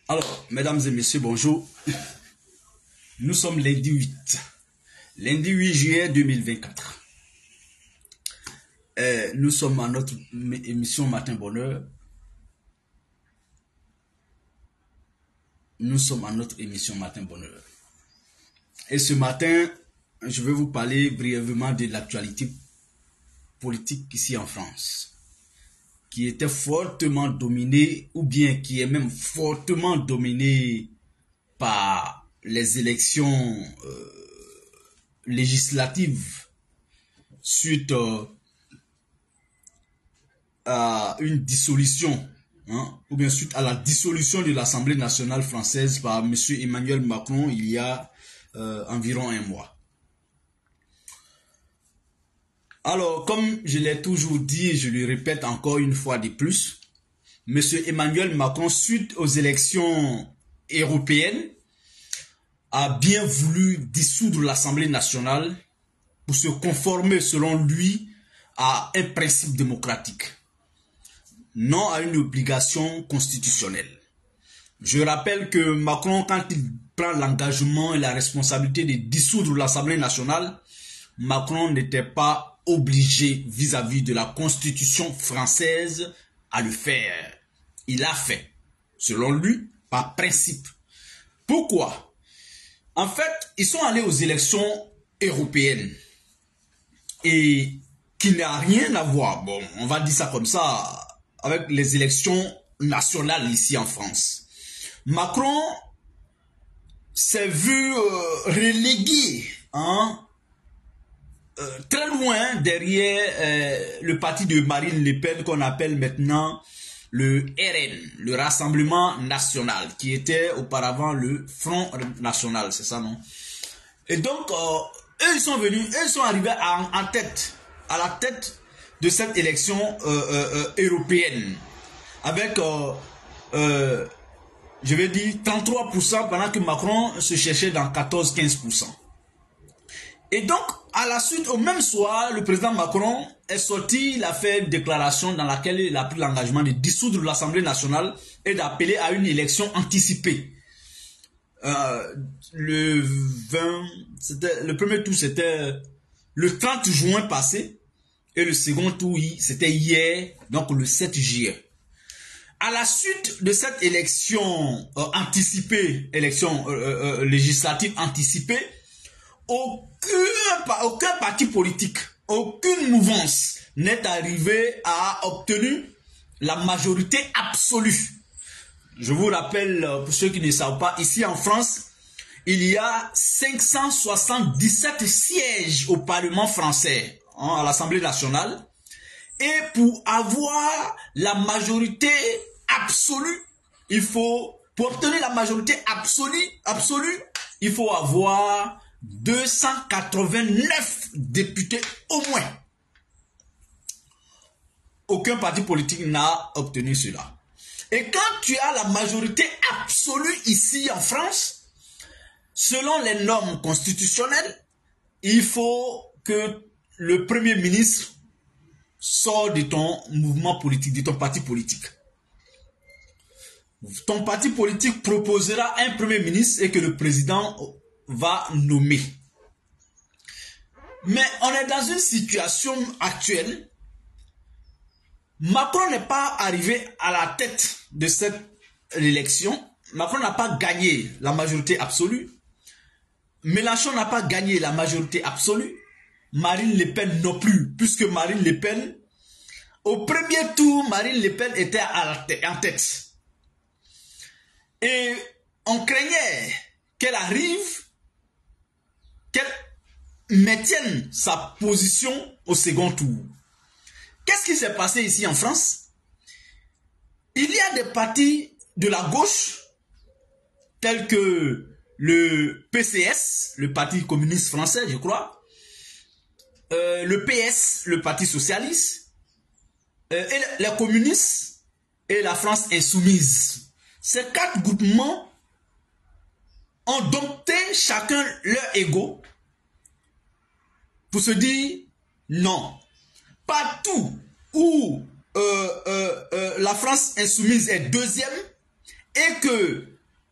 Alors, mesdames et messieurs, bonjour. Nous sommes lundi 8 juillet 2024. Nous sommes à notre émission Matin Bonheur. Nous sommes à notre émission Matin Bonheur. Et ce matin, je vais vous parler brièvement de l'actualité politique ici en France, qui était fortement dominée, ou bien qui est même fortement dominée par les élections législatives suite à une dissolution, ou bien suite à la dissolution de l'Assemblée nationale française par M. Emmanuel Macron il y a environ un mois. Alors, comme je l'ai toujours dit et je le répète encore une fois de plus, M. Emmanuel Macron, suite aux élections européennes, a bien voulu dissoudre l'Assemblée nationale pour se conformer, selon lui, à un principe démocratique, non à une obligation constitutionnelle. Je rappelle que Macron, quand il prend l'engagement et la responsabilité de dissoudre l'Assemblée nationale, Macron n'était pas obligé vis-à-vis de la Constitution française à le faire. Il l'a fait, selon lui, par principe. Pourquoi? En fait, ils sont allés aux élections européennes et qui n'a rien à voir, bon, on va dire ça comme ça, avec les élections nationales ici en France. Macron s'est vu relégué, très loin derrière le parti de Marine Le Pen qu'on appelle maintenant le RN, le Rassemblement National, qui était auparavant le Front National, c'est ça, non? Et donc, eux, ils sont venus, eux, ils sont arrivés à la tête de cette élection européenne, avec, je vais dire, 33%, pendant que Macron se cherchait dans 14-15%. Et donc, à la suite, au même soir, le président Macron est sorti, il a fait une déclaration dans laquelle il a pris l'engagement de dissoudre l'Assemblée nationale et d'appeler à une élection anticipée. Le premier tour, c'était le 30 juin passé, et le second tour, c'était hier, donc le 7 juillet. À la suite de cette élection anticipée, élection législative anticipée, aucun parti politique, aucune mouvance n'est arrivé à obtenir la majorité absolue. Je vous rappelle, pour ceux qui ne savent pas, ici en France, il y a 577 sièges au Parlement français, à l'Assemblée nationale. Et pour avoir la majorité absolue, pour obtenir la majorité absolue, il faut avoir 289 députés au moins. Aucun parti politique n'a obtenu cela. Et quand tu as la majorité absolue ici en France, selon les normes constitutionnelles, il faut que le Premier ministre sorte de ton mouvement politique, de ton parti politique. Ton parti politique proposera un Premier ministre et que le président va nommer. Mais on est dans une situation actuelle. Macron n'est pas arrivé à la tête de cette élection. Macron n'a pas gagné la majorité absolue. Mélenchon n'a pas gagné la majorité absolue. Marine Le Pen non plus, puisque Marine Le Pen, au premier tour, Marine Le Pen était en tête. Et on craignait qu'elle arrive, qu'elle maintienne sa position au second tour. Qu'est-ce qui s'est passé ici en France? Il y a des partis de la gauche, tels que le PCS, le Parti communiste français, je crois, le PS, le Parti socialiste, et les communistes et la France insoumise. Ces quatre groupements ont dompté chacun leur ego pour se dire non. Partout où la France insoumise est deuxième et que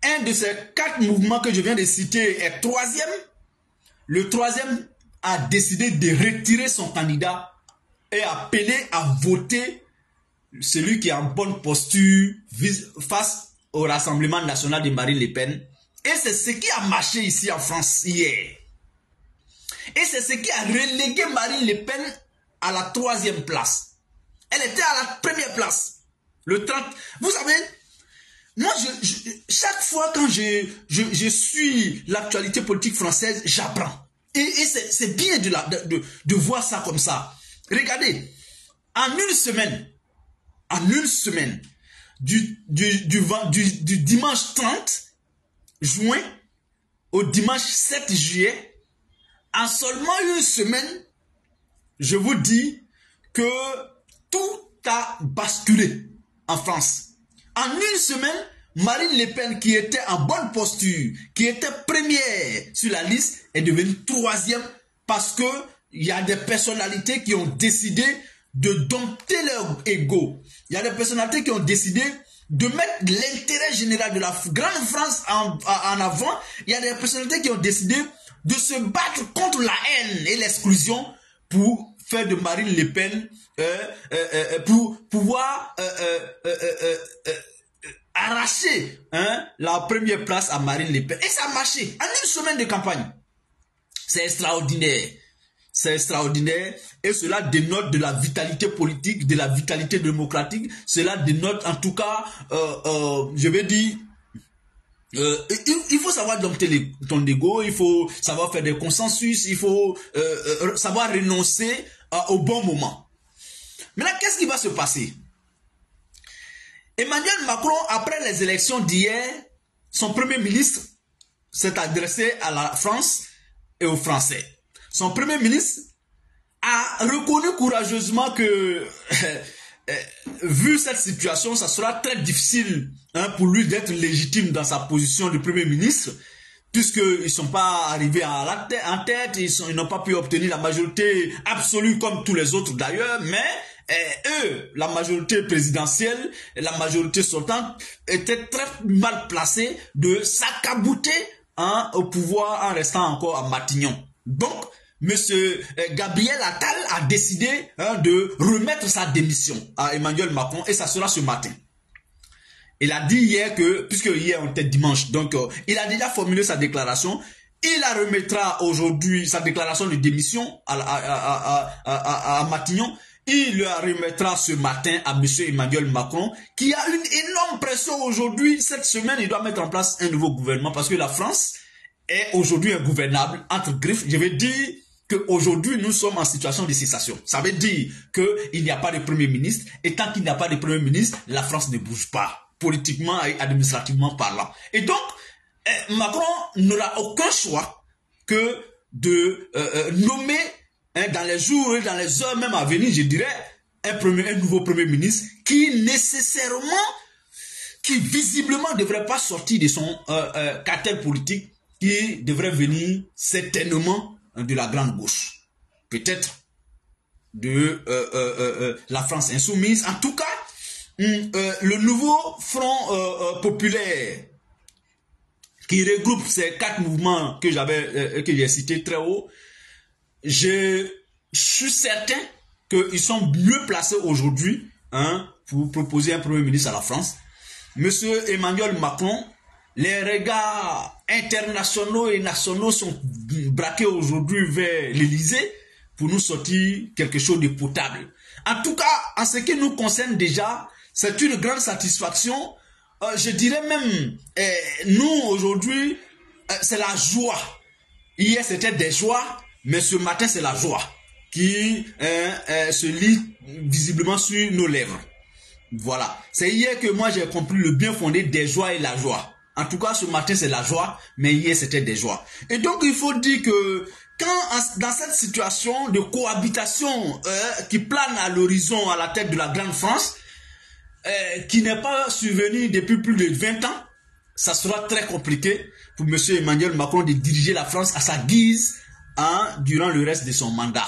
un de ces 4 mouvements que je viens de citer est troisième, le troisième a décidé de retirer son candidat et appelé à voter celui qui est en bonne posture face au Rassemblement national de Marine Le Pen. Et c'est ce qui a marché ici en France hier. Et c'est ce qui a relégué Marine Le Pen à la 3e place. Elle était à la 1re place. Le 30. Vous savez, moi, chaque fois quand je suis l'actualité politique française, j'apprends. Et c'est bien de voir ça comme ça. Regardez, en une semaine, du dimanche 30 juin au dimanche 7 juillet, en seulement une semaine, je vous dis que tout a basculé en France. En une semaine, Marine Le Pen, qui était en bonne posture, qui était première sur la liste, est devenue 3e parce que il y a des personnalités qui ont décidé de dompter leur ego. Il y a des personnalités qui ont décidé de mettre l'intérêt général de la grande France en avant. Il y a des personnalités qui ont décidé de se battre contre la haine et l'exclusion pour faire de Marine Le Pen, pour pouvoir arracher la 1re place à Marine Le Pen. Et ça a marché en une semaine de campagne. C'est extraordinaire. C'est extraordinaire et cela dénote de la vitalité politique, de la vitalité démocratique. Cela dénote en tout cas, je vais dire, il faut savoir dompter ton ego, il faut savoir faire des consensus, il faut savoir renoncer au bon moment. Maintenant, qu'est-ce qui va se passer? Emmanuel Macron, après les élections d'hier, son premier ministre s'est adressé à la France et aux Français. Son premier ministre a reconnu courageusement que, vu cette situation, ça sera très difficile pour lui d'être légitime dans sa position de premier ministre, puisqu'ils ne sont pas arrivés en tête, ils n'ont pas pu obtenir la majorité absolue comme tous les autres d'ailleurs, mais eux, la majorité présidentielle, la majorité sortante, étaient très mal placés de s'accabouter au pouvoir en restant encore à Matignon. Donc, Monsieur Gabriel Attal a décidé de remettre sa démission à Emmanuel Macron et ça sera ce matin. Il a dit hier que, puisque hier on était dimanche, donc il a déjà formulé sa déclaration. Il la remettra aujourd'hui, sa déclaration de démission à Matignon. Il la remettra ce matin à monsieur Emmanuel Macron qui a une énorme pression aujourd'hui. Cette semaine, il doit mettre en place un nouveau gouvernement parce que la France est aujourd'hui ingouvernable entre griffes. Je vais dire qu'aujourd'hui, nous sommes en situation de cessation. Ça veut dire qu'il n'y a pas de Premier ministre. Et tant qu'il n'y a pas de Premier ministre, la France ne bouge pas, politiquement et administrativement parlant. Et donc, Macron n'aura aucun choix que de nommer, dans les jours et dans les heures même à venir, je dirais, un nouveau Premier ministre qui visiblement ne devrait pas sortir de son cartel politique, qui devrait venir certainement de la grande gauche, peut-être de la France insoumise. En tout cas, le nouveau Front populaire qui regroupe ces 4 mouvements que j'ai cités très haut, je suis certain qu'ils sont mieux placés aujourd'hui pour proposer un Premier ministre à la France. Monsieur Emmanuel Macron, les regards internationaux et nationaux sont braqués aujourd'hui vers l'Élysée pour nous sortir quelque chose de potable. En tout cas, en ce qui nous concerne déjà, c'est une grande satisfaction. Je dirais même, nous aujourd'hui, c'est la joie. Hier c'était des joies, mais ce matin c'est la joie qui se lit visiblement sur nos lèvres. Voilà. C'est hier que moi j'ai compris le bien fondé des joies et la joie. En tout cas, ce matin, c'est la joie, mais hier, c'était des joies. Et donc, il faut dire que dans cette situation de cohabitation qui plane à l'horizon, à la tête de la grande France, qui n'est pas survenue depuis plus de 20 ans, ça sera très compliqué pour M. Emmanuel Macron de diriger la France à sa guise durant le reste de son mandat.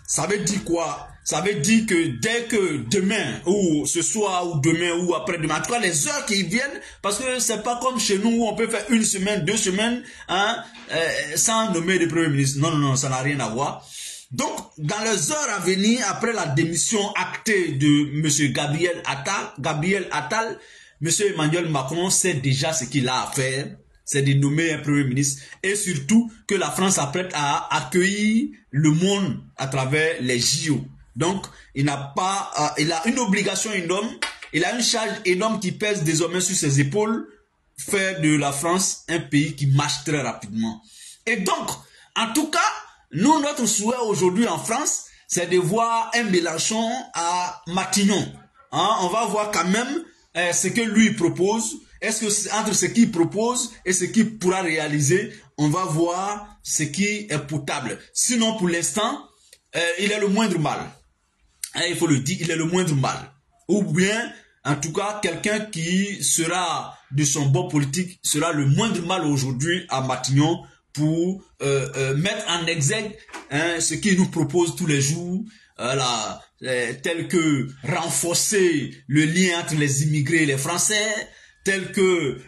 Ça veut dire quoi? Ça veut dire que dès que demain, ou ce soir, ou demain, ou après-demain, en tout cas les heures qui viennent, parce que c'est pas comme chez nous où on peut faire 1 semaine, 2 semaines, sans nommer de premier ministre. Non, non, non, ça n'a rien à voir. Donc, dans les heures à venir, après la démission actée de M. Gabriel Attal, M. Emmanuel Macron sait déjà ce qu'il a à faire, c'est de nommer un premier ministre et surtout que la France s'apprête à accueillir le monde à travers les JO. Donc, il a une obligation énorme, il a une charge énorme qui pèse désormais sur ses épaules, faire de la France un pays qui marche très rapidement. Et donc, en tout cas, nous, notre souhait aujourd'hui en France, c'est de voir un Mélenchon à Matignon. On va voir quand même ce que lui propose. Est-ce que entre ce qu'il propose et ce qu'il pourra réaliser, on va voir ce qui est potable. Sinon, pour l'instant, il est le moindre mal. Il faut le dire, il est le moindre mal. Ou bien, en tout cas, quelqu'un qui sera de son bord politique sera le moindre mal aujourd'hui à Matignon pour mettre en exergue ce qu'il nous propose tous les jours, tel que renforcer le lien entre les immigrés et les Français, tel que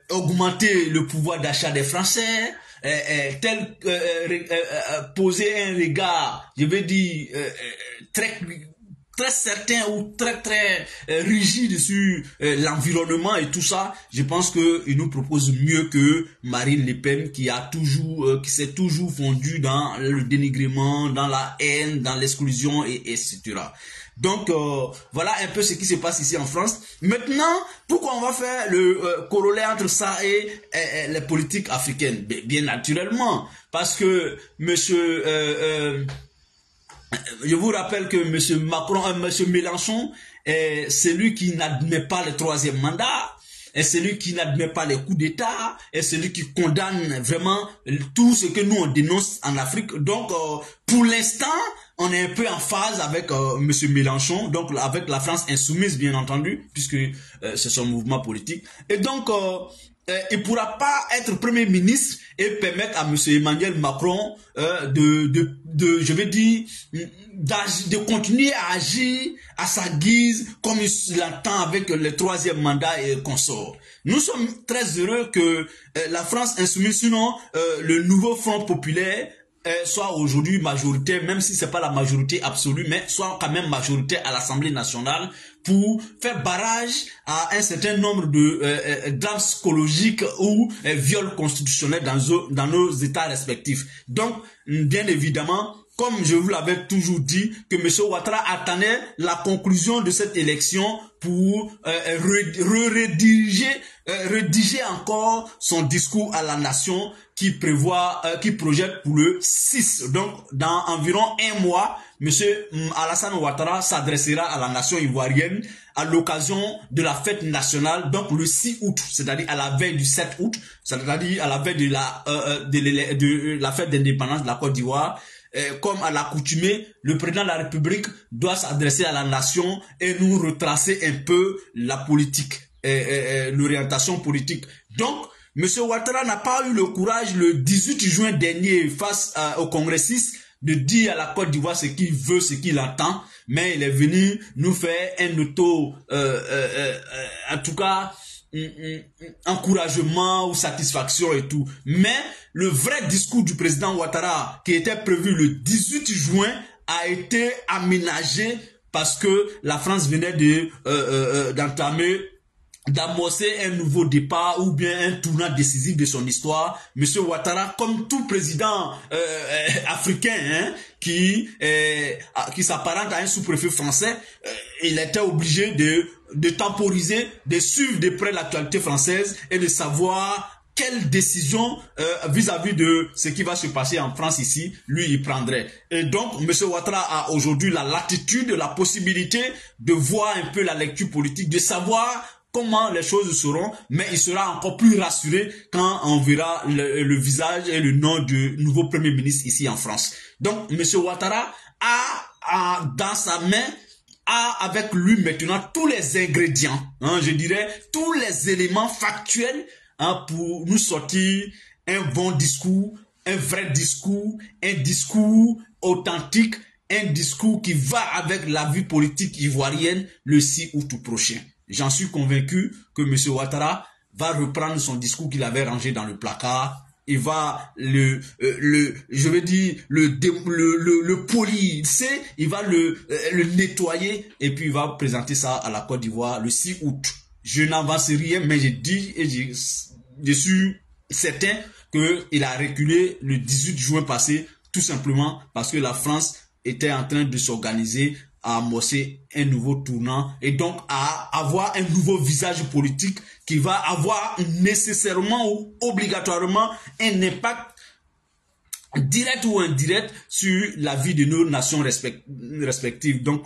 augmenter le pouvoir d'achat des Français, poser un regard, je veux dire, très certain ou très rigide sur l'environnement et tout ça. Je pense qu'il nous propose mieux que Marine Le Pen qui s'est toujours fondue dans le dénigrement, dans la haine, dans l'exclusion etc. Donc voilà un peu ce qui se passe ici en France. Maintenant, pourquoi on va faire le corollaire entre ça et les politiques africaines? Bien naturellement, parce que je vous rappelle que M. Mélenchon est celui qui n'admet pas le 3e mandat, est celui qui n'admet pas les coups d'État, est celui qui condamne vraiment tout ce que nous on dénonce en Afrique. Donc, pour l'instant, on est un peu en phase avec M. Mélenchon, donc avec la France insoumise, bien entendu, puisque c'est son mouvement politique. Et donc, il ne pourra pas être Premier ministre et permettre à M. Emmanuel Macron je vais dire, de continuer à agir à sa guise comme il l'entend avec le 3e mandat et consorts. Nous sommes très heureux que la France insoumise, sinon le nouveau Front populaire, soit aujourd'hui majoritaire, même si c'est pas la majorité absolue, mais soit quand même majoritaire à l'Assemblée nationale pour faire barrage à un certain nombre de drames psychologiques ou viols constitutionnels dans nos États respectifs. Donc, bien évidemment, comme je vous l'avais toujours dit, que M. Ouattara attendait la conclusion de cette élection pour rédiger encore son discours à la nation qui projette pour le 6. Donc, dans environ 1 mois, M. Alassane Ouattara s'adressera à la nation ivoirienne à l'occasion de la fête nationale, donc le 6 août, c'est-à-dire à la veille du 7 août, c'est-à-dire à la veille de la fête d'indépendance de la Côte d'Ivoire. Comme à l'accoutumée, le président de la République doit s'adresser à la nation et nous retracer un peu la politique, l'orientation politique. Donc, M. Ouattara n'a pas eu le courage le 18 juin dernier face aux congressistes de dire à la Côte d'Ivoire ce qu'il veut, ce qu'il entend, mais il est venu nous faire un en tout cas, encouragement ou satisfaction et tout. Mais le vrai discours du président Ouattara qui était prévu le 18 juin a été aménagé parce que la France venait d'amorcer un nouveau départ ou bien un tournant décisif de son histoire. Monsieur Ouattara, comme tout président africain qui s'apparente à un sous-préfet français, il était obligé de temporiser, de suivre de près l'actualité française et de savoir quelle décision vis-à-vis de ce qui va se passer en France ici, lui, il prendrait. Et donc, M. Ouattara a aujourd'hui la latitude, la possibilité de voir un peu la lecture politique, de savoir comment les choses seront, mais il sera encore plus rassuré quand on verra le visage et le nom du nouveau Premier ministre ici en France. Donc, M. Ouattara a dans sa main a avec lui maintenant tous les ingrédients, hein, je dirais tous les éléments factuels, hein, pour nous sortir un bon discours, un vrai discours, un discours authentique, un discours qui va avec la vie politique ivoirienne le 6 août prochain. J'en suis convaincu que M. Ouattara va reprendre son discours qu'il avait rangé dans le placard. Il va le polir, il va le nettoyer et puis il va présenter ça à la Côte d'Ivoire le 6 août. Je n'avance rien, mais je dis et je suis certain qu'il a reculé le 18 juin passé, tout simplement parce que la France était en train de s'organiser à amorcer un nouveau tournant et donc à avoir un nouveau visage politique qui va avoir nécessairement ou obligatoirement un impact direct ou indirect sur la vie de nos nations respectives, donc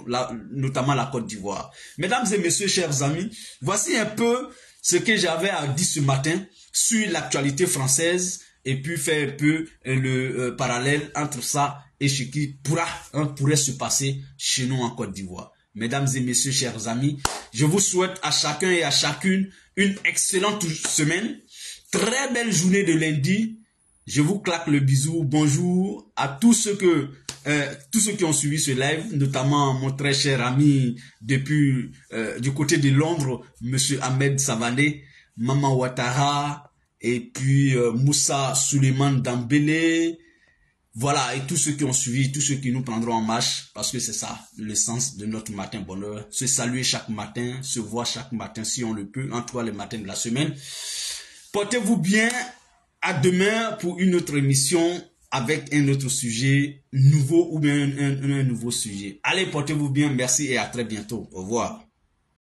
notamment la Côte d'Ivoire. Mesdames et messieurs, chers amis, voici un peu ce que j'avais à dire ce matin sur l'actualité française et puis faire un peu le parallèle entre ça et ce qui pourrait se passer chez nous en Côte d'Ivoire. Mesdames et messieurs, chers amis, je vous souhaite à chacun et à chacune une excellente semaine, très belle journée de lundi. Je vous claque le bisou. Bonjour à tous ceux qui ont suivi ce live, notamment mon très cher ami depuis du côté de Londres, Monsieur Ahmed Savané, Maman Ouattara, et puis Moussa Suleiman Dambélé. Voilà, et tous ceux qui ont suivi, tous ceux qui nous prendront en marche, parce que c'est ça, le sens de notre matin bonheur. Se saluer chaque matin, se voir chaque matin si on le peut, en tout cas les matins de la semaine. Portez-vous bien, à demain pour une autre émission avec un autre sujet nouveau ou bien un nouveau sujet. Allez, portez-vous bien, merci et à très bientôt. Au revoir.